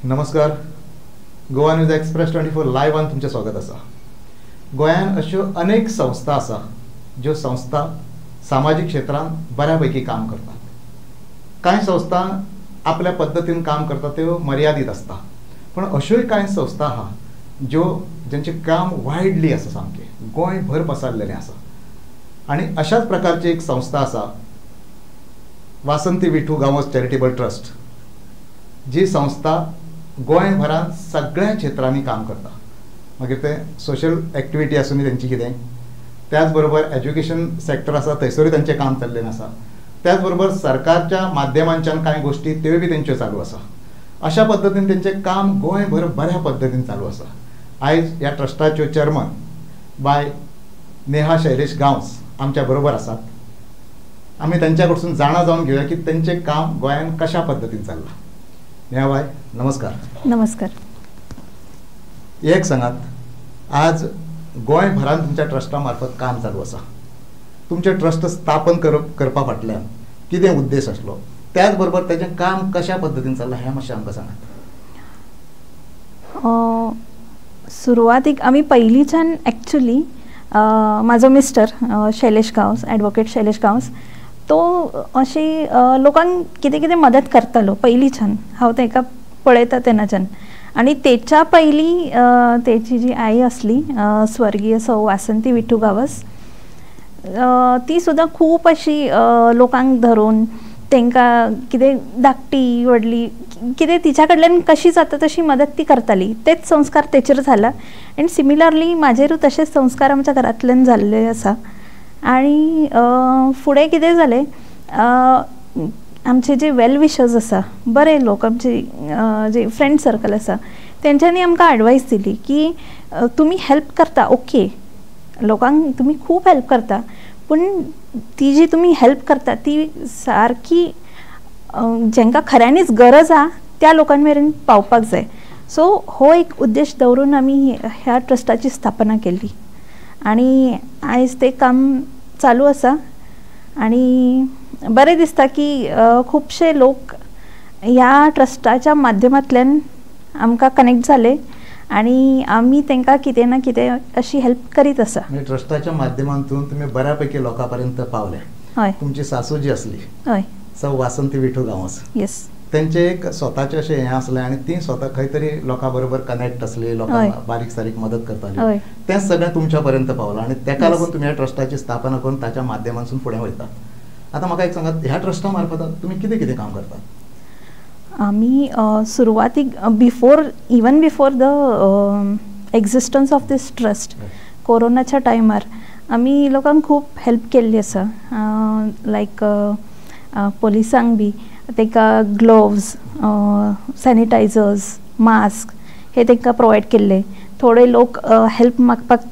नमस्कार. Goa news express 24 लायव्हान तुमचे स्वागत आसा. गोंयांत अश्यो अनेक संस्था आसा ज्यो संस्था सामाजीक क्षेत्रांत बऱ्यापैकी काम करतात. कांय संस्था आपल्या पद्दतीन काम करतात त्यो मर्यादीत आसता, पण अश्योय कांय संस्था आहा ज्यांचे काम वायडली आसा, सामकें गोंयभर पसरलेलें आसा. आनी अशाच प्रकारची एक संस्था आसा वासंती विठू गांवस चॅरिटेबल ट्रस्ट, जी संस्था गोंयभरांत सगळ्या क्षेत्रांनी काम करता. मागीर ते सोशल एक्टिविटी आसूं तेंची कितें, त्याच बरोबर एज्युकेशन सेक्टर आसा थंयसरूय तांचें काम चल्लेलें आसा. त्याच बरोबर सरकारच्या माध्यमांच्यान कांय गोश्टी त्योय बी तेंच्यो चालू आसा. अशा पद्दतीन तेंचें काम गोंयभर बऱ्या पद्दतीन चालू आसा. आयज ह्या ट्रस्टाच्यो चेअरमन बाय नेहा शैलेश गांवस आमच्या बरोबर आसात. आमी तांच्या कडसून जाणा जावन घेवया की तेंचें काम गोंयांत कशा पद्दतीन चल्लां. नेहा बाय, नमस्कार. नमस्कार. एक सांगात, आज गोंयभरांत तुमच्या ट्रस्टा मार्फत काम चालू आसा. तुमचे ट्रस्ट स्थापन करपा फाटल्यान कितें उद्देश आसलो, त्याच बरोबर तेजें काम कशा पद्दतीन चल्लां हें मातशें आमकां सांगात. सुरवातीक आमी पयलींच्यान एक्चुली म्हाजो मिस्टर शैलेश गांवस, एडवोकेट शैलेश गांवस, तो अशी लोकांक कितें कितें मदत करतालो पयलींच्यान. हांव ताका पळयता तेन्नाच्यान. आनी तेच्या पयलीं तेची जी आई आसली स्वर्गीय सौ वासंती विठू गांवस, ती सुद्दां खूब अशी लोकांक धरून तांकां कितें धाकटी व्हडली कितें तिच्या कडल्यान कशी जाता तशी मदत ती करताली. तेच संस्कार तेचेर जाला. आनी सिमिलरली म्हाजेरूय तशेंच संस्कार आमच्या घरांतल्यान जाल्ले आसा. आनी फुडें कितें जालें, आमचे जे वेल विशर्स आसा, बरे लोक, आमचे जे फ्रेंड सर्कल आसा, तेंच्यांनी आमकां एडवायस दिली की तुमी हेल्प करता, ओके, लोकांक तुमी खूब हेल्प करता, पूण ती जी तुमी हेल्प करता ती सारकी जेंकां खऱ्यांनीच गरज आहा त्या लोकां मेरेन पावपाक जाय. सो हो एक उद्देश दवरून आमी ह्या ट्रस्टाची स्थापना केल्ली. आनी आयज तें काम चालू आसा. आनी बरें दिसता की खुबशे लोक ह्या ट्रस्टाच्या माध्यमांतल्यान आमकां कनेक्ट जाले आनी आमी तांकां कितें ना कितें अशी हेल्प करीत आसा. ट्रस्टाच्या माध्यमांतून तुमी बऱ्यापैकी लोकां पर्यंत पावले. हय. तुमची सासू जी आसली, हय, सौ वासंती विठू गांवस, येस, तेंचें एक स्वताचें अशें हें आसलें आनी ती स्वता खंय तरी लोकां बरोबर कनेक्ट आसली, लोकांक बारीक सारीक मदत करताली. तें सगळें तुमच्या पर्यंत पावलां आनी ताका लागून तुमी ह्या ट्रस्टाची स्थापना करून ताच्या माध्यमांतसून फुडें वयतात. आतां म्हाका एक सांगात, ह्या ट्रस्टा मार्फत तुमी कितें कितें काम करतात? आमी सुरवातीक even before the existence of this trust, कोरोनाच्या टायमार आमी लोकांक खूब हेल्प केल्ली आसा. लायक पोलिसांक बी तांकां ग्लोव्स, सॅनिटायझर्स, मास्क हे तांकां प्रोवायड केल्ले. थोडे लोक हेल्प मागपाक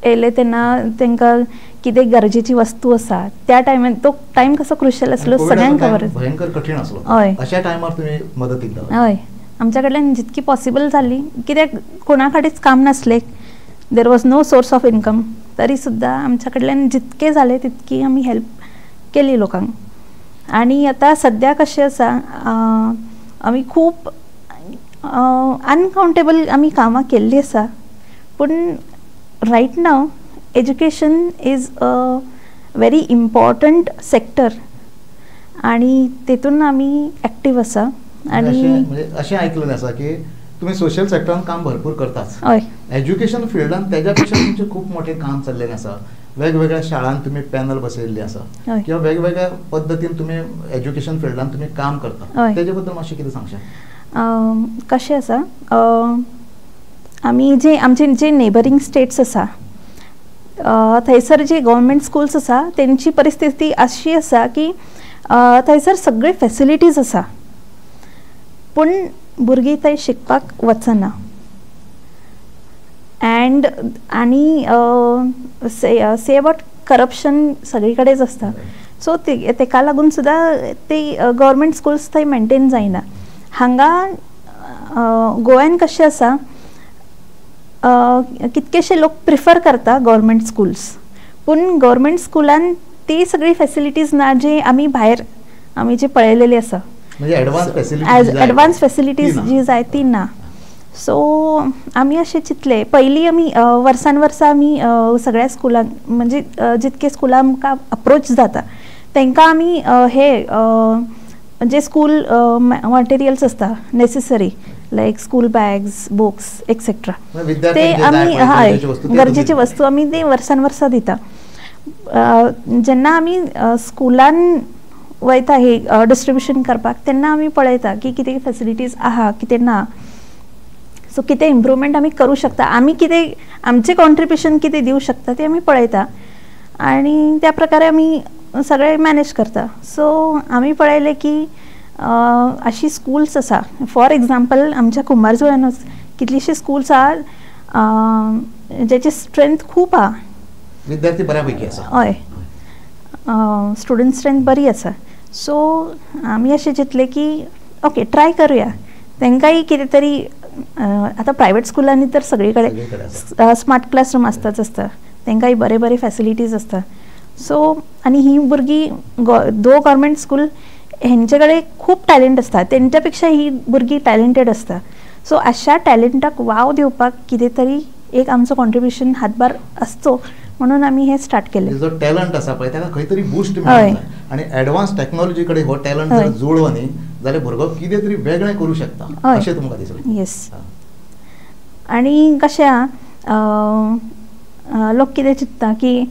येयले तेन्ना तांकां कितें गरजेची वस्तू आसा त्या टायमार, तो टायम कसो क्रुशियल आसलो, सगळ्यांक खबर. भयंकर कठीण आसलो. हय, अशा टायमार तुमी मदत केली. हय, आमच्या कडल्यान जितकी पॉसिबल जाली, कित्याक कोणा कडेच काम नासलें, there was no source of income, तरी सुद्दां आमच्या कडल्यान जितके जाले तितकी आमी हेल्प केली लोकांक. आनी आतां सद्या कशें आसा, आमी खूब अनकावंटेबल आमी कामां केल्लीं आसा, पूण right now education is a very important sector आनी तेतून आमी एक्टीव आसा. आनी अशें आयकलेलें आसा की तुमी सोशल सेक्टरान काम भरपूर करतात. हय. एज्युकेशन फिल्डान तेज्या पेक्षा तुमचें खूब मोठें काम चल्लेलें आसा. वेगवेगळ्या शाळांत तुमी पॅनल बसयल्लीं आसा किंवा वेगवेगळ्या पद्दतीन तुमी एज्युकेशन फिल्डान तुमी काम करता. तेजे बद्दल मातशें कितें सांगशात? कशें आसा, आमी आमचे जे नेबरींग स्टेट्स आसा थंयसर जे गव्हर्मेंट स्कुल्स आसा तेंची परिस्थिती अशी आसा की थंयसर सगळे फॅसिलिटीज आसा, पूण भुरगीं थंय शिकपाक वचना. आनी से अबाउट करप्शन सगळे कडेच आसता. सो तेका लागून सुद्दां ते गव्हर्मेंट स्कुल्स थंय मेंटेन जायना. हांगा गोंयान कशें आसा, कितकेशे लोक प्रिफर करता गव्हर्मेंट स्कुल्स, पूण गव्हर्मेंट स्कुलान ती सगळी फॅसिलिटीज ना जे आमी भायर आमी जे पळयलेली आसा. म्हणजे एडवान्स फॅसिलिटीज जी जाय ती ना. सो आमी अशें चिंतले पयलीं आमी वर्सान वर्सा आमी सगळ्या स्कुलांक म्हणजे जितके स्कुलां आमकां अप्रोच जाता तांकां आमी हे जे स्कूल मटेरियल्स आसता नेसेसरी लायक स्कूल बॅग्स बुक्स एक्सेट्रा ते आमी हय गरजेची वस्तू आमी ते वर्सान वर्सा दिता. जेन्ना आमी स्कुलान वयता हे डिस्ट्रिब्युशन करपाक तेन्ना आमी पळयता की कितें फॅसिलिटीज आहा कितें ना. सो कितें इम्प्रूवमेंट आमी करूं शकता आमी कितें आमचें कॉन्ट्रिब्युशन कितें दिवं शकता तें आमी पळयता आनी त्या प्रकारे आमी सगळें मॅनेज करता. सो आमी पळयलें की अशी स्कूल्स आसा फॉर एग्जाम्पल आमच्या कुंभारजुव्यानूच कितलीशीं स्कूल्स आहा जेची स्ट्रेंथ खूब आहा विद्यार्थी बऱ्यापैकी आसा. हय स्टुडंट स्ट्रेंथ बरी आसा. सो आमी अशें चिंतलें की ओके ट्राय करुया तांकांय कितें तरी आतां प्रायवेट स्कुलांनी तर सगळे कडेन स्मार्ट क्लासरूम आसताच आसता तांकांय बरे बरे फॅसिलिटीज आसता. सो आनी ही भुरगीं दो गव्हर्मेंट स्कूल हेंचे कडेन खूब टॅलंट आसता तेंच्या पेक्षा ही भुरगीं टॅलंटेड आसता. सो अशा टॅलंटाक वाव दिवपाक कितें तरी एक आमचो कॉन्ट्रिब्युशन हातभार आसचो म्हणून आमी हे स्टार्ट केलें. जो टॅलंट आसा पळय ताका खंय तरी बूस्ट मेळटा आनी एडवान्स टॅक्नॉलॉजी कडेन हो टॅलंट जर जुळलो न्ही जाल्यार भुरगो कितें तरी वेगळें करूं शकता अशें तुमकां दिसलें. येस आनी कशें लोक कितें चिंतता की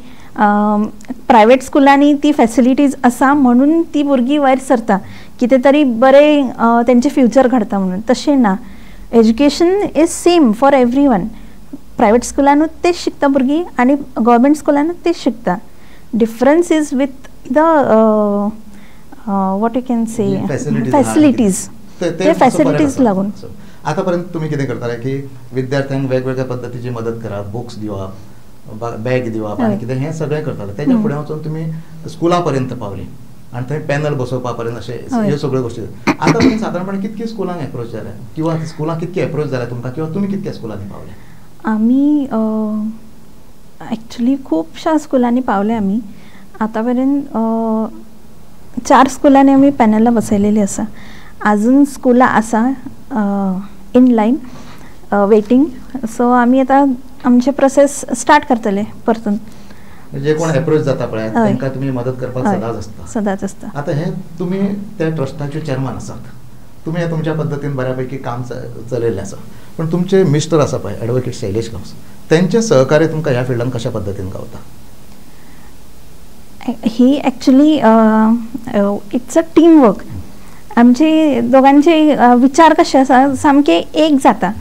प्रायवेट स्कुलांनी ती फॅसिलिटीज आसा म्हणून ती भुरगीं वयर सरता कितें तरी बरें तेंचें फ्युचर घडता म्हणून. तशें ना. Education is same for everyone. Private स्कुलानूच तेच शिकता भुरगीं आनी गव्हर्मेंट स्कुलानूच तेच शिकता. Difference is with the what you can say facilities ते फॅसिलिटीज लागून. आता पर्यंत तुम्ही कितें करताले की विद्यार्थ्यांक वेगवेगळ्या पद्दतीची मदत करप बुक्स दिवप बॅग दिवप आनी कितें हें सगळें करताले. तेच्या फुडें वचून तुमी स्कुला पर्यंत पावली आनी थंय पॅनल बसोवपा पर्यंत अशें ह्यो सगळ्यो गोश्टी. आतां पर्यंत सादारणपणे कितकी स्कुलांक एप्रोच जाल्या किंवा स्कुलां कितकी एप्रोच जाल्या तुमकां किंवा तुमी कितक्या स्कुलांनी पावले? आमी एक्चुली खुबशा स्कुलांनी पावले. आमी आतां पर्यंत 4 स्कुलांनी आमी पॅनलां बसयलेलीं आसा. आजून स्कुलां आसा इन लायन वेटींग. सो आमी आतां आमचे प्रोसेस स्टार्ट करतले परतून. जे कोण एप्रोच जाता पळय तांकां तुमी मदत करपाक सदांच आसता. आतां हे तुमी त्या ट्रस्टाचे चेअरमन आसात. तुमी हे तुमच्या पद्दतीन बऱ्यापैकी काम चलयल्लें आसा. पण तुमचे मिस्टर आसा पळय एडवोकेट शैलेश गांवस तेंचें सहकार्य तुमकां ह्या फिल्डान कशा पद्दतीन गावता? ही actually it's a team work. आमचे दोगांचे विचार कशे आसा सामके एक जाता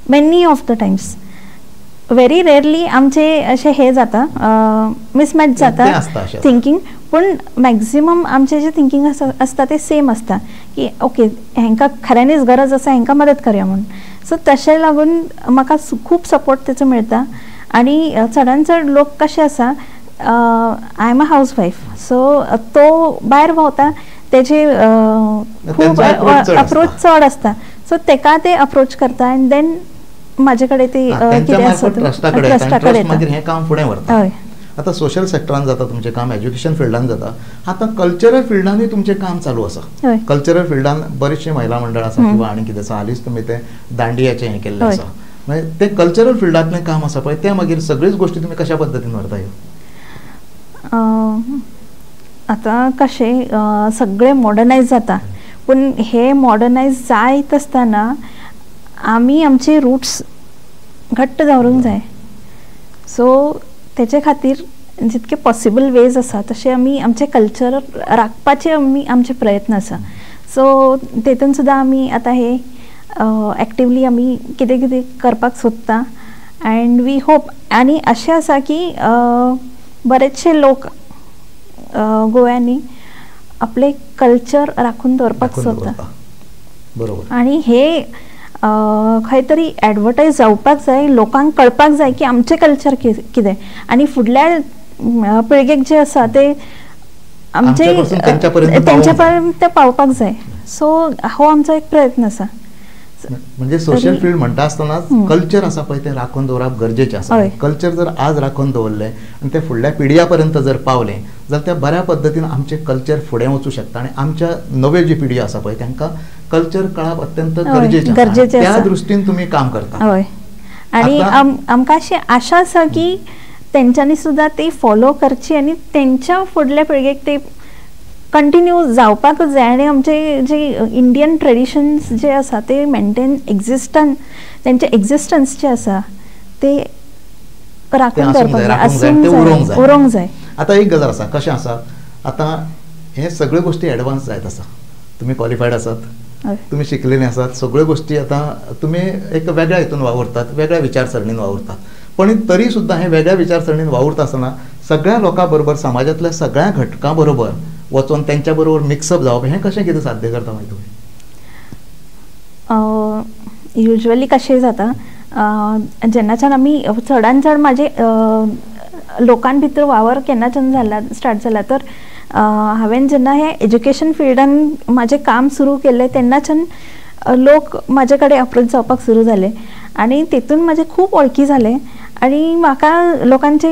many of the times. Very rarely आमचे अशें हे जाता मिसमॅच जाता थिंकींग पूण मॅक्झिमम आमचे जे थिंकींग आसता ते सेम आसता की ओके हांकां खऱ्यांनीच गरज आसा हांकां मदत करया म्हणून. सो तशें लागून म्हाका खूब सपोर्ट तेचो मेळटा. आनी चडांत चड लोक कशे आसा I am a house wife so तो भायर भोंवता तेजे खूब अप्रोच चड आसता. सो ताका ते अप्रोच करता आनी देन म्हाजे कडेन ते कितें आसा ट्रस्टा कडेन मागीर हें काम फुडें व्हरता. आतां सोशल सेक्टरान जाता तुमचें काम एज्युकेशन फिल्डान जाता. आतां कल्चरल फिल्डानूय तुमचें काम चालू आसा. कल्चरल फिल्डान बरीचशी महिला मंडळ आसा किंवा आनी कितें आसा. हालींच तुमी तें दांडियाचें हें केल्लें आसा. मागीर तें कल्चरल फिल्डांतलें काम आसा पळय तें मागीर सगळ्योच गोश्टी तुमी कशा पद्दतीन व्हरता ह्यो? आतां कशें सगळें मॉडर्नायज जाता पूण हे मॉडर्नायज जायत आसतना आमी आमचे रुट्स घट्ट दवरूंक जाय. सो तेचे खातीर जितके पॉसिबल वेज आसा तशें आमी आमचें कल्चर राखपाचे आमचे प्रयत्न आसा. सो तेतून सुद्दां आमी आतां हे एक्टिवली आमी कितें कितें करपाक सोदता अँड वी होप. आनी अशें आसा की बरेचशे लोक गोंयांनी आपले कल्चर राखून दवरपाक सोदता. बरोबर. आनी हे खंय तरी एडवर्टायज जावपाक जाय लोकांक कळपाक जाय की आमचें कल्चर कितें आनी फुडल्या पिळगेक जे आसा ते आमचे तेंच्या पर्यंत ते पावपाक जाय. सो हो आमचो एक प्रयत्न आसा. म्हणजे सोशल फील्ड म्हणटा आसतना कल्चर आसा पळय ते राखून दवरप गरजेचें आसा. कल्चर जर आज राखून दवरलें आनी ते फुडल्या पिढया पर्यंत जर पावलें जाल्यार त्या बऱ्या पद्दतीन आमचें कल्चर फुडें वचूं शकता आनी आमच्या नव्यो जी पिढी आसा पळय तांकां कल्चर कळप अत्यंत गरजेचें. त्या दृश्टीन तुमी काम करता. हय, आनी आमकां अशी आशा आसा की तेंच्यांनी सुद्दां ते फॉलो करची आनी तेंच्या फुडल्या पिळगेक ते कंटिन्यू जावपाकूच जाय आनी आमचे जे इंडियन ट्रेडिशन्स जे आसा ते मेंटेन तेंचे एक्झिस्टन्स जे आसा ते राखून दवरपाक जाय, उरोंक जाय. आतां एक गजाल आसा, कशें आसा आतां हे सगळ्यो गोश्टी एडवान्स जायत आसा. तुमी क्वॉलिफायड आसात, तुमी शिकलेलीं आसात, सगळ्यो गोश्टी आतां तुमी एक वेगळ्या हितून वावुरतात, वेगळ्या विचारसरणीन वावुरतात. पण तरी सुद्दां हे वेगळ्या विचारसरणीन वावुरता आसतना सगळ्या लोकां बरोबर, समाजांतल्या सगळ्या घटकां बरोबर वचून तेंच्या बरोबर मिक्सअप जावप हें कशें कितें साध्य करता मागीर तुमी? युजली कशें जाता, जेन्नाच्यान आमी चडान चड म्हाजे लोकां भितर वावर केन्नाच्यान जाला स्टार्ट जाला तर हांवें जेन्ना हे एज्युकेशन फिल्डान म्हाजें काम सुरू केलें तेन्नाच्यान लोक म्हाजे कडेन अप्रोच जावपाक सुरू जाले आनी तेतून म्हाजे खूब वळखी जाले आनी म्हाका लोकांचे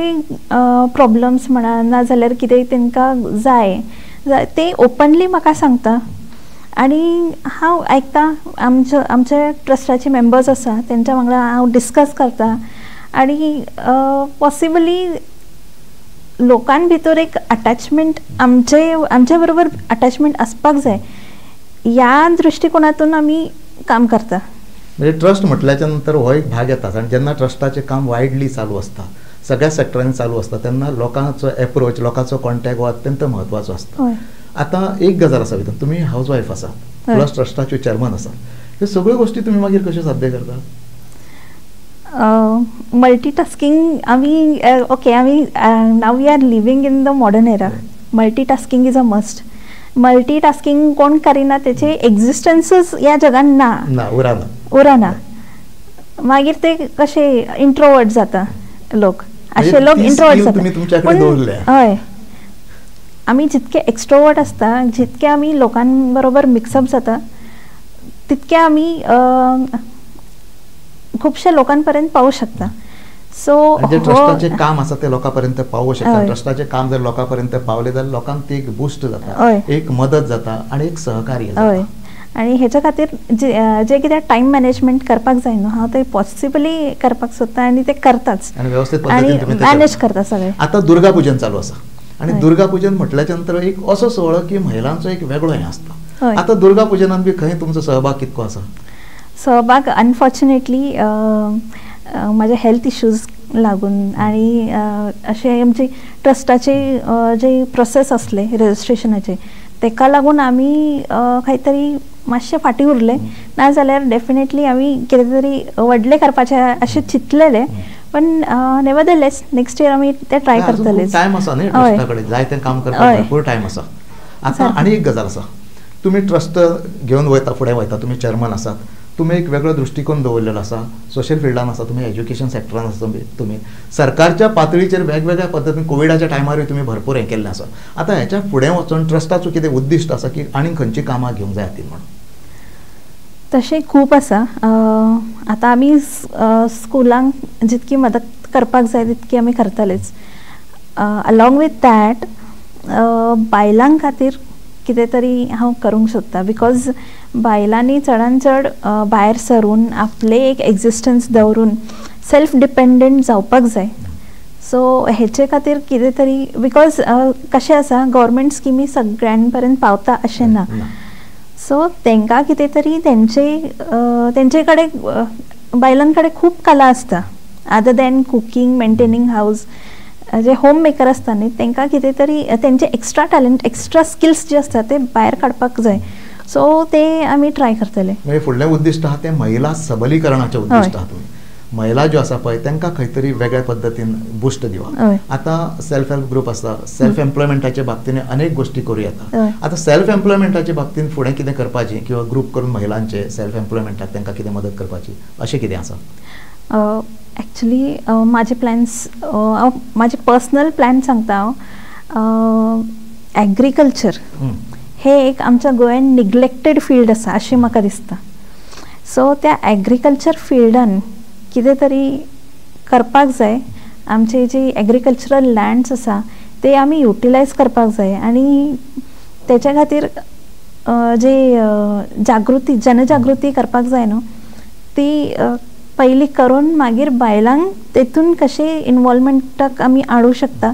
प्रॉब्लम्स म्हणा नाजाल्यार कितें तांकां जाय ते ओपनली म्हाका सांगता आनी हांव आयकता. आमचे ट्रस्टाचे मेंबर्स आसा तेंच्या वांगडा हांव डिस्कस करता आनी पॉसिबली लोकां भितर एक अटॅचमेंट आमचे बरोबर अटॅचमेंट आसपाक जाय ह्या दृश्टिकोनातून आमी काम करता. म्हणजे ट्रस्ट म्हटल्याच्या नंतर हो एक भाग येता आनी जेन्ना ट्रस्टाचें काम वायडली चालू आसता, सगळ्या सेक्टरांनी चालू आसता तेन्ना लोकांचो एप्रोच, लोकांचो कॉन्टॅक्ट हो अत्यंत म्हत्वाचो आसता. आतां एक गजाल आसा भितर, तुमी हाऊस वायफ आसात प्लस ट्रस्टाच्यो चेअरमन आसात, ह्यो सगळ्यो गोश्टी तुमी मागीर कश्यो साध्य करता? मल्टीटास्किंग आमी नाव we are living in the modern era. Multitasking is a must. Multitasking कोण करिना तेचे एक्झिस्टन्सच ह्या जगान ना, उरना. मागीर ते कशे इंट्रोवर्ट जाता लोक, अशे लोक इंट्रोवर्ट जाता. हय, आमी जितके एक्स्ट्रोवर्ट आसता, जितके आमी लोकां बरोबर मिक्सअप जाता तितके आमी खुबशे लोकां पर्यंत पावूं शकता. सो ट्रस्टाचें काम आसा ते लोकां पर्यंत पावूं शकता. ट्रस्टाचें काम जर लोकां पर्यंत पावलें जाल्यार लोकांक ती एक बूस्ट जाता, एक मदत जाता आनी एक सहकार्य जाता. आनी हेच्या खातीर जे कितें टायम मॅनेजमेंट करपाक जाय न्हू, हांव ते पॉसिबली करपाक सोदता आनी ते करताच आनी वेवस्थीत पद्दतीन मॅनेज करता सगळें. आतां दुर्गा पुजन चालू आसा आनी दुर्गा पुजन म्हटल्याच्या नंतर एक असो सुवाळो की महिलांचो एक वेगळो हें आसता. आतां दुर्गा पुजनान बी खंय तुमचो सहभाग कितको आसा? सहभाग अनफॉर्च्युनेटली म्हाज्या हेल्थ इश्यूज लागून आनी अशे आमचे ट्रस्टाचे जे प्रोसेस आसले रजिस्ट्रेशनाचे तेका लागून आमी खंय तरी मातशे फाटीं उरले. नाजाल्यार डेफिनेटली आमी कितें तरी व्हडलें करपाचें अशें चिंतलेलें, पण नेवरदलेस नेक्स्ट इयर आमी ते ट्राय करतले. टायम आसा न्ही ट्रस्टा कडेन, जायतें काम करपाक भरपूर टायम आसा. आतां आनी एक गजाल आसा, तुमी ट्रस्ट घेवन वयता, फुडें वयता, तुमी चेअरमन आसात, तुमी एक वेगळो दृश्टिकोन दवरलेलो आसा, सोशल फिल्डान आसा, तुमी एज्युकेशन सेक्टरान आसा, तुमी सरकारच्या पातळीचेर वेगवेगळ्या पद्दतीन कोविडाच्या टायमारूय तुमी भरपूर हें केल्लें आसा. आतां हेच्या फुडें वचून ट्रस्टाचो कितें उद्दिश्ट आसा की आनीक खंयची कामां घेवंक जाय खातीर म्हणून? तशें खूब आसा. आतां आमी स्कुलांक जितकी मदत करपाक जाय तितकी आमी करतलेच. अलॉंग विथ दॅट बायलां खातीर कितें तरी हांव करूंक सोदता, बिकॉज बायलांनी चडान चड भायर सरून आपले एक एक्झिस्टन्स दवरून सेल्फ डिपेंडंट जावपाक जाय. सो हेचे खातीर कितें तरी, बिकॉज कशें आसा गव्हर्मेंट स्किमी सगळ्यां पर्यंत पावता अशें ना. सो तांकां कितें तरी तेंचे कडेन बायलां कडेन खूब कला आसता, अदर दॅन कुकींग, मेंटेनिंग हावस. जे होम मेकर आसता न्ही तांकां कितें तरी तेंचे एक्स्ट्रा टॅलंट, एक्स्ट्रा स्किल्स जे आसता ते भायर काडपाक जाय. सो ते आमी ट्राय करतले. म्हणजे फुडलें उद्दिश्ट आहा तें महिला सबलीकरणाचें उद्दिश्ट आहा. तुमी महिला ज्यो आसा पळय तांकां खंय तरी वेगळ्या पद्दतीन बुस्ट दिवप. आतां सेल्फ हेल्प ग्रुप आसता, सेल्फ एम्प्लॉयमेंटाच्या बाबतीन अनेक गोश्टी करूं येता. आतां सेल्फ एम्प्लॉयमेंटाच्या बाबतीन फुडें कितें करपाचें किंवा ग्रुप करून महिलांचे सेल्फ एम्प्लॉयमेंटाक तांकां कितें मदत करपाची अशें कितें आसा? एक्चुली माझे प्लॅन्स, माझे पर्सनल प्लॅन सांगता हांव. ॲग्रिकल्चर हे एक आमच्या गोंयान निग्लेक्टेड फिल्ड आसा अशें म्हाका दिसता. सो त्या एग्रीकल्चर फिल्डान कितें तरी करपाक जाय. आमचे जे एग्रीकल्चरल लँड्स आसा ते आमी युटिलायज करपाक जाय आनी तेच्या खातीर जे जागृती जनजागृती करपाक जाय न्हू ती पयली करून मागीर बायलांक तेतून कशें इन्वॉल्वमेंटाक आमी हाडूं शकता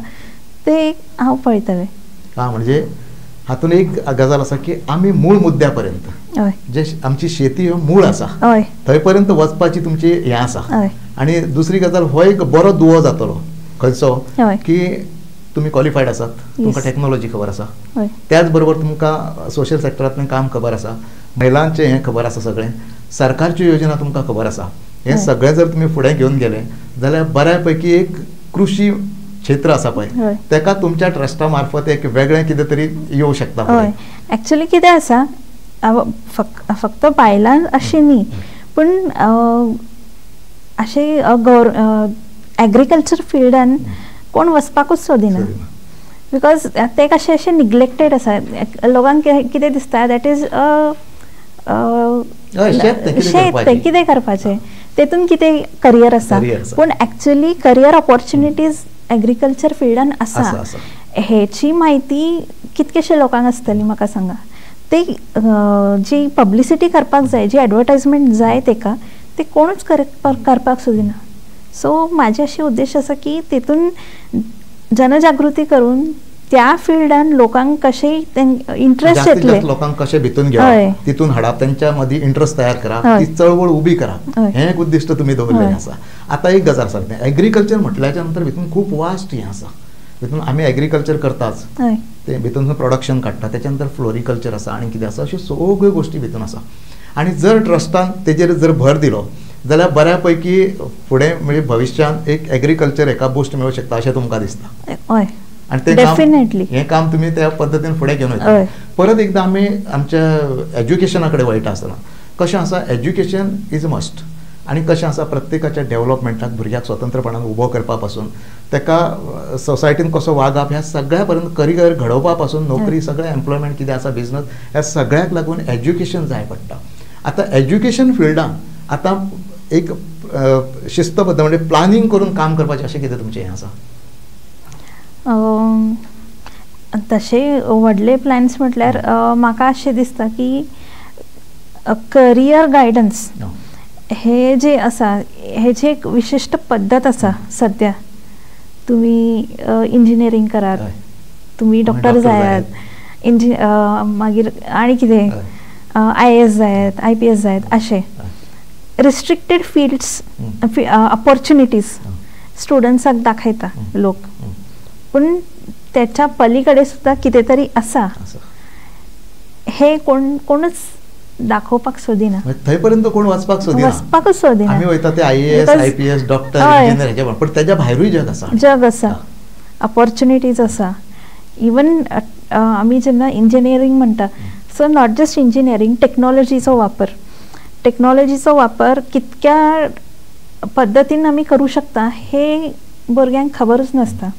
ते हांव पळयतलें. म्हणजे हातून एक गजाल आसा की आमी मूळ मुद्द्या पर्यंत जे आमची शेती मूळ आसा थंय पर्यंत वचपाची तुमची हें आसा. आनी दुसरी गजाल हो एक बरो दुवो जातलो खंयचो की तुम्ही क्वॉलिफायड आसात, तुमकां टेक्नॉलॉजी खबर आसा, त्याच बरोबर तुमकां सोशल सेक्टरांतलें काम खबर आसा, महिलांचें हें खबर आसा, सगळें सरकारच्यो योजना तुमकां खबर आसा. हें सगळें जर तुमी फुडें घेवन गेले जाल्यार बऱ्यापैकी एक कृषी क्षेत्र आसा पळय तेका तुमच्या ट्रस्टा मार्फत एक वेगळें कितें तरी येवं शकता. एक्चुअली कितें आसा फक्त बायलां अशें न्ही पूण अशें एग्रीकल्चर फिल्डान कोण वचपाकूच सोदिना बिकॉज ते कशें अशें निग्लेक्टेड आसा. लोकांक कितें दिसता दॅट इज शेत तें कितें करपाचें तेतून कितें करियर आसा पूण एक्चुअली करियर ऑपॉर्च्युनिटीज एग्रीकल्चर फिल्डान आसा. हेची म्हायती कितकेशे लोकांक आसतली म्हाका सांगा. ते जी पब्लिसिटी करपाक जाय, जी एडवर्टायजमेंट जाय तेका ते कोणूच करपाक सोदिना. सो म्हाजे अशें उद्देश आसा की तेतून जनजागृती करून त्या फिल्डान लोकांक कशें इंट्रस्ट येतले, लोकांक कशें भितून घेवप, तितून हाडप, तेंच्या मदीं इंट्रस्ट तयार करप, ती चळवळ उबी करप, हें एक उद्दिश्ट तुमी दवरलेलें आसा. आतां एक गजाल सांगता, एग्रीकल्चर म्हटल्याच्या नंतर भितून खूब वास्ट हें आसा. भितून आमी एग्रीकल्चर करताच ते भितून प्रोडक्शन काडटा, तेच्या नंतर फ्लोरिकल्चर आसा आनी कितें आसा, अश्यो सगळ्यो गोश्टी भितून आसा. आनी जर ट्रस्टान तेजेर जर भर दिलो जाल्यार बऱ्यापैकी फुडें म्हणजे भविश्यांत एक एग्रीकल्चर हेका बूस्ट मेळूंक शकता अशें तुमकां दिसता. आणि ते हें काम तुमी त्या पद्दतीन फुडें घेवन वयता. परत एकदां आमी आमच्या एज्युकेशना कडेन वयता आसतना कशें आसा, एज्युकेशन इज मस्ट. आनी कशें आसा, प्रत्येकाच्या डेव्हलपमेंटाक भुरग्याक स्वतंत्रपणान उबो करपा पासून तेका सोसायटीन कसो वागप ह्या सगळ्या पर्यंत करियर घडोवपा पासून नोकरी सगळें एम्प्लॉयमेंट कितें आसा, बिजनस, ह्या सगळ्याक लागून एज्युकेशन जाय पडटा. आतां एज्युकेशन फिल्डान आतां एक शिस्तबद्ध म्हणजे प्लॅनिंग करून काम करपाचें अशें कितें तुमचें हें आसा? तशे व्हडले प्लॅन्स म्हटल्यार म्हाका अशें दिसता की करियर गायडन्स हे जे आसा हेची एक विशिश्ट पद्दत आसा. सद्या तुमी इंजिनियरींग करात, तुमी डॉक्टर जायात, मागीर आनी कितें IAS जायात, IPS जायात, अशें रिस्ट्रिक्टेड फिल्ड्स ऑपॉर्च्युनिटीज स्टुडंट्साक दाखयता लोक. पूण त्याच्या पलीकडे सुद्धा कितें तरी आसा हे कोणूच दाखोवपाक सोदिना. थंय पर्यंत कोण वचपाकूच सोदिना. आमी वयता ते IAS, IPS, डॉक्टर, इंजिनियर हेच्या पण तेच्या भायरूय जग आसा, ऑपॉर्च्युनिटीज आसा. इवन आमी जेन्ना इंजिनियरींग म्हणटा, सो नॉट जस्ट इंजिनियरींग, टेक्नॉलॉजीचो वापर कितक्या पद्दतीन आमी करूं शकता हे भुरग्यांक खबरूच नासता.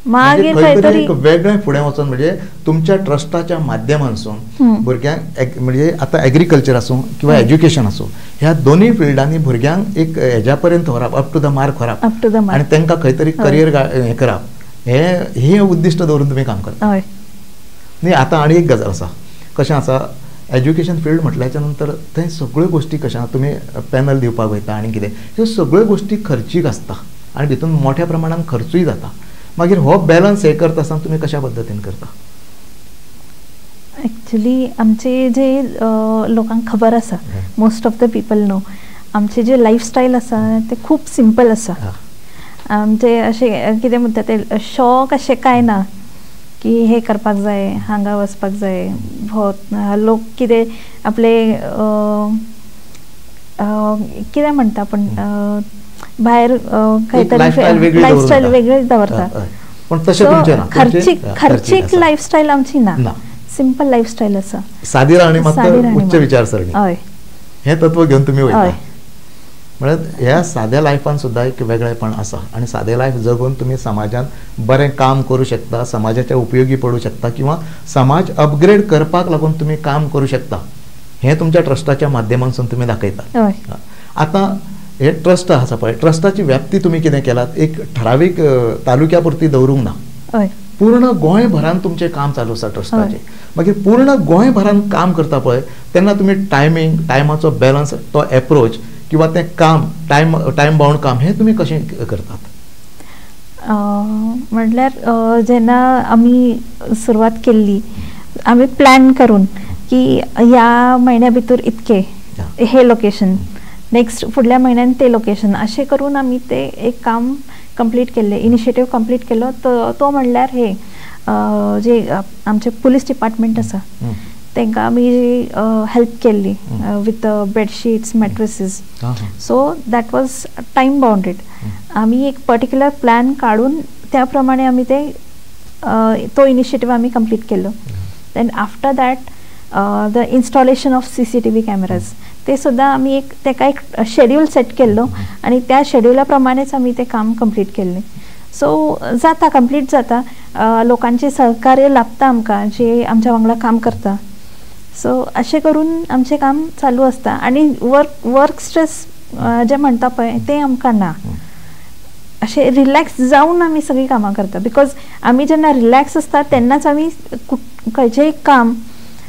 मागीर खंयतरी वेगळें फुडें वचून म्हणजे तुमच्या ट्रस्टाच्या माध्यमांसून भुरग्यांक म्हणजे आतां एग्रीकल्चर आसूं किंवा एज्युकेशन आसूं ह्या दोनूय फिल्डांनी भुरग्यांक एक हेज्या पर्यंत व्हरप, अप टू द मार्क व्हरप आनी तांकां खंय तरी करियर हें करप, हें उद्दिश्ट दवरून तुमी काम करता न्ही. आतां आनी एक गजाल आसा, कशें आसा, एज्युकेशन फिल्ड म्हटल्याच्या नंतर थंय सगळ्यो गोश्टी कशें आसा, तुमी पॅनल दिवपाक वयता आनी कितें, ह्यो सगळ्यो गोश्टी खर्चीक आसता आनी भितून मोठ्या प्रमाणान खर्चूय जाता. मागीर हो बॅलन्स हे करता आसतना तुमी कशा पद्दतीन करता? एक्चुअली आमचे जे लोकांक खबर आसा, most of the people know, आमचे जे लायफस्टायल आसा ते खूब सिंपल आसा. आमचे अशें कितें म्हणटा ते शॉक अशें कांय ना की हे करपाक जाय, हांगा वचपाक जाय. लोक कितें आपले कितें म्हणटा आपण भायर खंय तरी लायफस्टायल वेगळी दवरता. खर्चीक लायफस्टायल आमची ना, सिंपल लायफस्टायल आसा, सादी रावणी मात्र उच्च विचारसरणी. हय, हे तत्व घेवन तुमी वयता. म्हणल्यार ह्या साद्या लायफान सुद्दां एक वेगळेपण आसा आनी सादें लायफ जगून तुमी समाजांत बरें काम करूं शकता, समाजाच्या उपयोगी पडूं शकता किंवा समाज अपग्रेड करपाक लागून तुमी काम करूं शकता. हे तुमच्या ट्रस्टाच्या माध्यमांतून तुम्ही दाखयतात. हय. आता हे ट्रस्ट आसा पळय, ट्रस्टाची व्याप्ती तुम्ही कितें केलात, एक ठरावीक तालुक्या पुरती दवरूंक ना. हय. पूर्ण गोंयभरान तुमचें काम चालू आसा ट्रस्टाचें. मागीर पूर्ण गोंयभरान काम करता पळय तेन्ना तुमी टायमाचो बॅलन्स, तो एप्रोच किंवा तें काम टायम बाउंड काम हे तुमी कशें करतात? म्हटल्यार जेन्ना आमी सुरवात केल्ली, आमी प्लॅन करून की ह्या म्हयन्या भितर इतके हे लोकेशन, नेक्स्ट फुडल्या म्हयन्यान ते लोकेशन, अशें करून आमी ते एक काम कंप्लीट केल्लें, इनिशिएटीव कंप्लीट केलो. तो म्हणल्यार हे जे आमचे पुलीस डिपार्टमेंट आसा तांकां आमी हेल्प केल्ली with bedsheets, mattresses. So that was time bounded. आमी एक पर्टिक्युलर प्लॅन काडून त्या प्रमाणे आमी ते तो इनिशिएटीव आमी कंप्लीट केलो. Then after that the installation of CCTV cameras, ते सुद्दां आमी एक ताका एक शेड्यूल सेट केल्लो आनी त्या शेड्युला प्रमाणेच आमी ते काम कंप्लीट केल्लें. सो जाता, कंप्लीट जाता. लोकांचे सहकार्य लाभता आमकां जे आमच्या वांगडा काम करता. सो अशें करून आमचें काम चालू आसता आनी वर्क स्ट्रेस जे म्हणटा पळय ते आमकां ना. अशें रिलॅक्स जावन आमी सगळीं कामां करता. बिकॉज आमी जेन्ना रिलॅक्स आसता तेन्नाच आमी खंयचेंय काम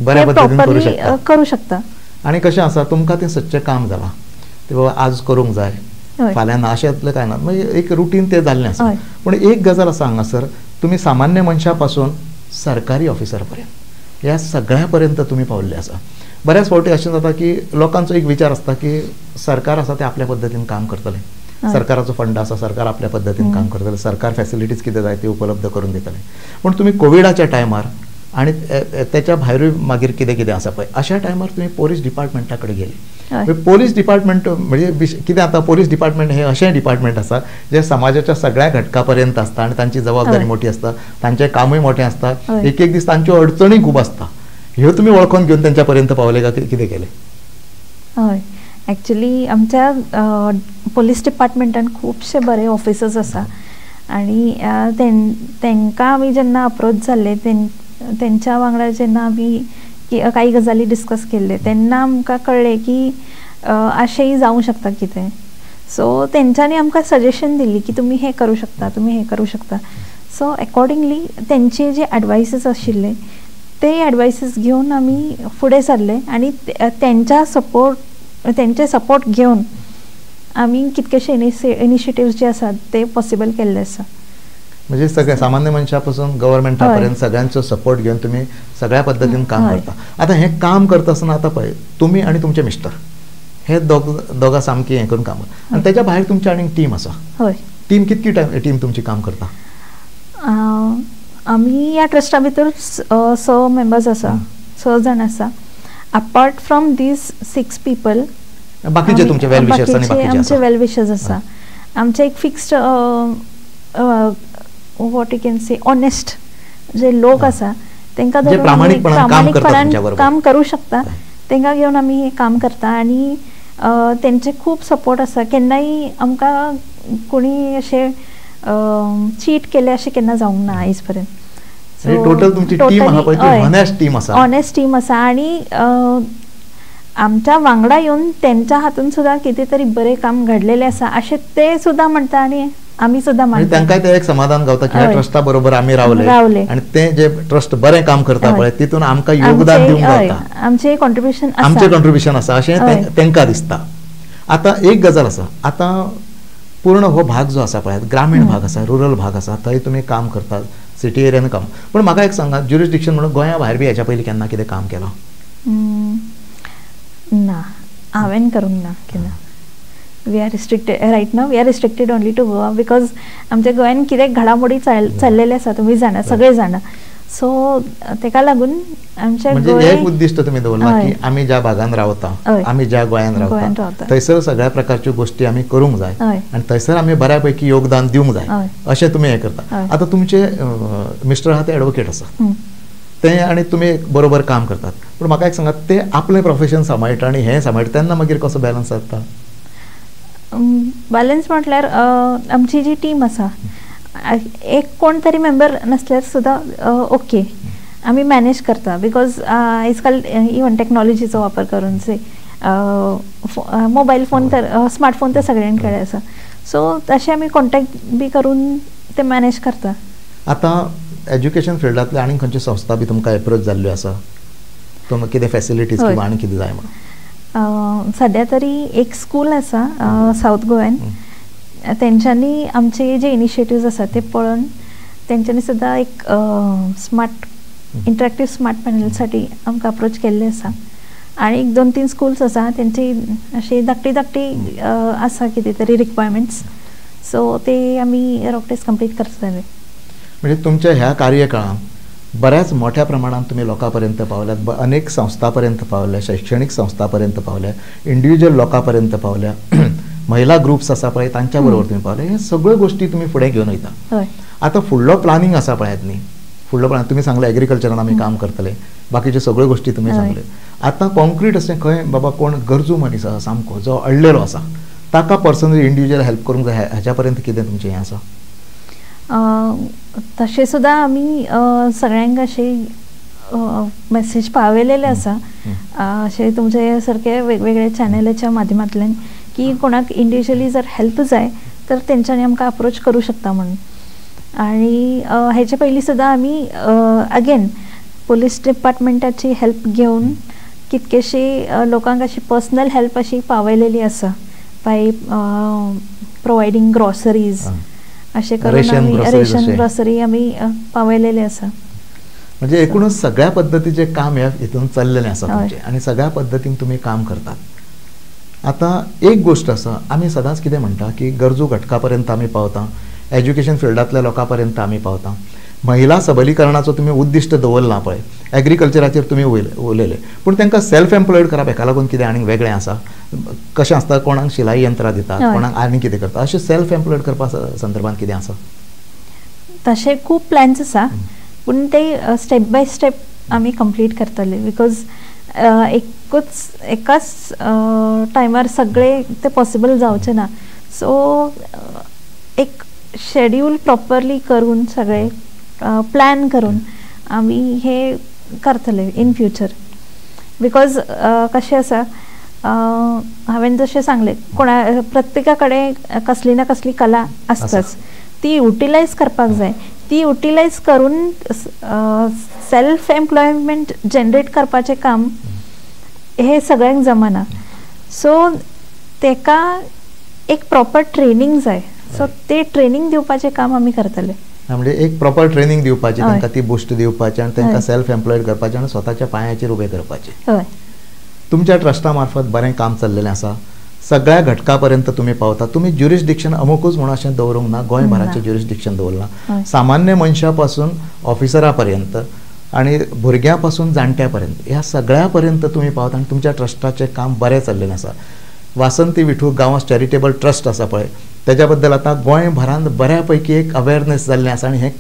प्रॉपरली करूं शकता. आनी कशें आसा, तुमकां तें सदचें काम जालां, ते बाबा आज करूंक जाय, फाल्यां ना अशेंतलें कांय ना. म्हणजे एक रुटीन तें जाल्लें आसा. पूण एक गजाल आसा हांगासर, तुमी सामान्य मनशा पासून सरकारी ऑफिसर पर्यंत ह्या सगळ्या पर्यंत तुम्ही पावल्ले आसा. बऱ्याच फावटी अशें जाता की लोकांचो एक विचार आसता की सरकार आसा ते आपल्या पद्दतीन काम करतलें, सरकाराचो फंड आसा, सरकार आपल्या पद्दतीन काम करतलें, सरकार फॅसिलिटीज कितें जाय ती उपलब्ध करून दितलें. पूण तुमी कोविडाच्या टायमार आनी त्याच्या भायरूय मागीर कितें कितें आसा पळय, अशा टायमार तुमी पोलीस डिपार्टमेंटा कडेन गेले. पोलीस डिपार्टमेंट म्हणजे कितें आतां, पोलीस डिपार्टमेंट हे अशें डिपार्टमेंट आसा जे समाजाच्या सगळ्या घटकां पर्यंत आसता आनी तांची जबाबदारी मोठी आसता, तांचें कामूय मोठें आसता, एक एक दीस तांच्यो अडचणी खूब आसता. ह्यो तुमी वळखून घेवन तेंच्या पर्यंत पावले काय कितें केलें? हय, एक्चुली आमच्या पोलीस डिपार्टमेंटान खुबशे बरे ऑफिसर्स आसा आनी तांकां आमी जेन्ना अप्रोच जाल्ले, तेंच्या वांगडा जेन्ना आमी काही गजाली डिस्कस केल्ले तेन्ना आमकां कळ्ळें की अशेंय जावं शकता कितें. सो तेंच्यांनी आमकां सजेशन दिल्ली की तुमी हें करूं शकता, तुमी हें करूं शकता. सो अकॉर्डिंगली तेंचे जे एडवायसीस आशिल्ले ते एडवायसीस घेवन आमी फुडें सरले आनी तेंचे सपोर्ट घेवन आमी कितकेशे इनिशिएटिव्स जे आसात ते पॉसिबल केल्ले आसा. म्हणजे सगळ्या सामान्य मनशा पासून गव्हर्नमेंटा पर्यंत सगळ्यांचो सपोर्ट घेवन तुम्ही सगळ्या पद्धतीन काम करता. आता हे काम करता आसतना आता पळय तुम्ही आणि तुमचे मिस्टर हे दोगां सामकी हे करून काम, आणि त्याच्या भायर तुमची आनी टीम आसा. हय, टीम कितकी टीम तुमची काम करता? आमी ह्या ट्रस्टा भितर 6 मेंबर्स आसा, 6 जाण आसा. अपार्ट फ्रॉम दीस 6 पीपल बाकीचे तुमचे वेल विशर्स आणि बाकीचे आमचे वेल विशर्स आसा. आमचे एक fixed what you can say honest जे लोक आसा तांकां प्रामाणीकपणान काम करूं शकता, तांकां घेवन आमी हे काम करता आनी तेंचे खूब सपोर्ट आसा. केन्नाय आमकां कोणी अशें चीट केले अशें केन्ना जावंक ना आयज पर्यंत. टोटल तुमची टीम आहा पळय ती ऑनेस्ट टीम आसा, ऑनेस्ट टीम आसा आनी आमच्या वांगडा येवन तेंच्या हातून सुद्दां कितें तरी बरें काम घडलेलें आसा अशें ते सुद्दां म्हणटा आनी आमी सुद्दां मानता. तांकांय ते एक समाधान गावता की ह्या ट्रस्टा बरोबर आमी रावले आनी ते जे ट्रस्ट बरें काम करता पळय तितून आमकां योगदान दिवंक गावता, आमचें कॉन्ट्रिब्युशन आसा अशें तांकां दिसता. आता एक गजाल आसा, आता पूर्ण हो भाग जो आसा पळय ग्रामीण भाग आसा, रुरल भाग आसा, थंय तुमी काम करतात, सिटी एरियान काम. पण म्हाका एक सांगात, ज्युरिस्डिक्शन म्हणून गोंया भायर बी हेच्या पयलीं केन्ना कितें काम केलां? ना, हांवें करूंक ना केन्ना. We are restricted right now, we are restricted only to Goa because आमच्या गोंयान कितें घडामोडी चल्लेले आसा तुमी जाणा, सगळे जाणा. सो तेका लागून आमच्या म्हणजे एक उद्दिष्ट तुमी दवरला की आमी ज्या भागान रावता, आमी ज्या गोंयान रावता थंयसर सगळ्या प्रकारच्यो गोष्टी आमी करूंक जाय आनी थंयसर आमी बऱ्यापैकी योगदान दिवंक जाय अशें तुमी हे करता. आता तुमचे मिस्टर आहा ते एडवोकेट आसा, ते आणि तुम्ही बरोबर काम करतात, पण म्हाका एक सांगात ते आपले प्रोफेशन सांबाळटा आणि हे सांबाळटा तेन्ना मागीर कसो बॅलन्स जाता? बॅलन्स म्हटल्यार आमची जी टीम आसा एक कोण तरी मेंबर नसल्यार सुद्दां ओके, आमी मॅनेज करता बिकॉज आयज काल इवन टेक्नॉलॉजीचो वापर करून से मोबायल फोन तर स्मार्टफोन तर सगळ्यां कडेन आसा सो तशें आमी कॉन्टॅक्ट बी करून ते मॅनेज करता. आतां एज्युकेशन फिल्डांतले आनी खंयची संस्था बी तुमकां एप्रोच जाल्ल्यो आसा तुमकां कितें फॅसिलिटीज किंवा आनी कितें जाय म्हणून? सद्या तरी एक स्कूल आसा सावथ गोव्यान तेंच्यांनी आमचे जे इनिशिएटिव्ज आसा ते पळोवन तेंच्यांनी सुद्दां एक स्मार्ट इंटरॅक्टीव स्मार्ट पॅनलसाठी आमकां अप्रोच केल्ले आसा आनी एक 2-3 स्कूल्स आसा तेंची अशी धाकटी आसा कितें तरी रिक्वायरमेंट्स सो ते आमी रोखडेच कंप्लीट करतले. म्हणजे तुमच्या ह्या कार्यकाळात बऱ्याच मोठ्या प्रमाणात तुम्ही लोकांपर्यंत पावल्यात, अनेक संस्थांपर्यंत पावल्या, शैक्षणिक संस्थांपर्यंत पावल्या, इंडिव्हिज्युअल लोकांपर्यंत पावल्या, महिला ग्रुप्स आसा पळय तांच्या बरोबर तुम्ही पावले. हे सगळ्यो गोष्टी तुम्ही फुडें घेवन वयता. आता फुडलो प्लॅनिंग आसा पळयात न्ही, फुडलो प्लॅन तुमी सांगले एग्रीकल्चरान आमी काम करतले, बाकीच्यो सगळ्यो गोष्टी तुमी सांगले. आतां कॉन्क्रीट अशें खंय बाबा कोण गरजू मनीस आसा सामको जो अडलेलो आसा ताका पर्सनली इंडिव्हिज्युअल हेल्प करूंक जाय हाच्या पर्यंत कितें तुमचें हें आसा? तशें सुद्दां आमी सगळ्यांक अशें मेसेज पावयलेले आसा अशें तुमचे सारके वेगवेगळे चॅनलाच्या माध्यमांतल्यान की कोणाक इंडिव्हिज्युअली जर हेल्प जाय तर तेंच्यांनी आमकां अप्रोच करूं शकता म्हणून. आनी हेचे पयलीं सुद्दां आमी अगेन पुलीस डिपार्टमेंटाची हेल्प घेवन कितकेशी लोकांक अशी पर्सनल हेल्प अशी पावयलेली आसा बाय प्रोवायडींग ग्रॉसरीज अशें करून आमी रेशन ग्रॉसरी आमी पावयलेली आसा. म्हणजे एकूणच सगळ्या पद्धतीचे काम ह्या हितून चल्लेलें आसा तुमचें आनी सगळ्या पद्धतीन तुमी काम करतात. आता एक गोष्ट आसा, आमी सदांच कितें म्हणटा की गरजू घटका पर्यंत आमी पावता, एज्युकेशन फिल्डांतल्या लोकां पर्यंत आमी पावता. महिला सबलीकरणाचो तुमी उद्दिश्ट दवरला पळय, एग्रीकल्चराचेर तुमी उलयले, पूण तांकां सेल्फ एम्प्लॉयड करप हेका लागून कितें आनीक वेगळें आसा? कशें आसता कोणाक शिलाई यंत्रां दितात, कोणाक आनी कितें करता, अशें सेल्फ एम्प्लॉयड करपा संदर्भात कितें आसा? तशें खूब प्लॅन्स आसा पूण ते स्टेप बाय स्टेप आमी कंप्लीट करतले बिकॉज एकाच टायमार सगळे ते पॉसिबल जावचें ना. सो एक शेड्यूल प्रॉपरली करून सगळे प्लॅन करून आमी हे करतले इन फ्युचर बिकॉज कशें आसा हांवें जशें सांगलें प्रत्येका कडेन कसली ना कसली कला आसताच, ती युटिलायज करपाक जाय. ती युटिलायज करून सेल्फ एम्प्लॉयमेंट जनरेट करपाचें काम हे सगळ्यांक जमना. सो तेका एक प्रॉपर ट्रेनिंग जाय. सो ते ट्रेनिंग दिवपाचें काम आमी करतले. म्हणजे एक प्रॉपर ट्रेनिंग दिवपाची, तांकां ती बुस्ट दिवपाची आनी तांकां सेल्फ एम्प्लॉयड करपाचें आनी स्वताच्या पांयाचेर उबें करपाचें. तुमच्या ट्रस्टा मार्फत बरें काम चल्लेलें आसा, सगळ्या घटकां पर्यंत तुमी पावता. तुमी ज्युरिस्डिक्शन अमुकूच म्हणून अशें दवरूंक ना, गोंयभराचें ज्युरिस्डिक्शन दवरलां. सामान्य मनशा पासून ऑफिसरा पर्यंत आनी भुरग्यां पासून जाणट्या पर्यंत ह्या सगळ्या पर्यंत तुमी पावता आनी तुमच्या ट्रस्टाचें काम बरें चल्लेलें आसा. वासंती विठू गांवास चॅरिटेबल ट्रस्ट आसा पळय त्याच्या बद्दल आतां गोंयभरांत बऱ्यापैकी एक अवेअरनेस जाल्लें आसा आनी हें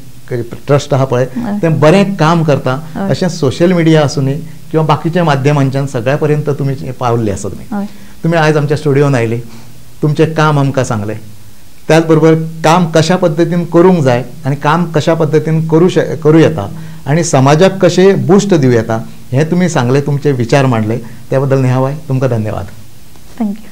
ट्रस्ट आहा पळय तें बरें काम करता. अशें सोशल मिडिया आसूनी किंवा बाकीच्या माध्यमांच्यान सगळ्या पर्यंत तुमी पावल्ले आसा. तुमी आयज आमच्या स्टुडियोन आयली, तुमचें काम आमकां सांगलें, त्याच बरोबर काम कशा पद्दतीन करूंक जाय आनी काम कशा पद्दतीन करूं येता आनी समाजाक कशें बूस्ट दिवं येता हें तुमी सांगलें, तुमचे विचार मांडले, त्या बद्दल नेहाबाई तुमकां धन्यवाद. थँक्यू.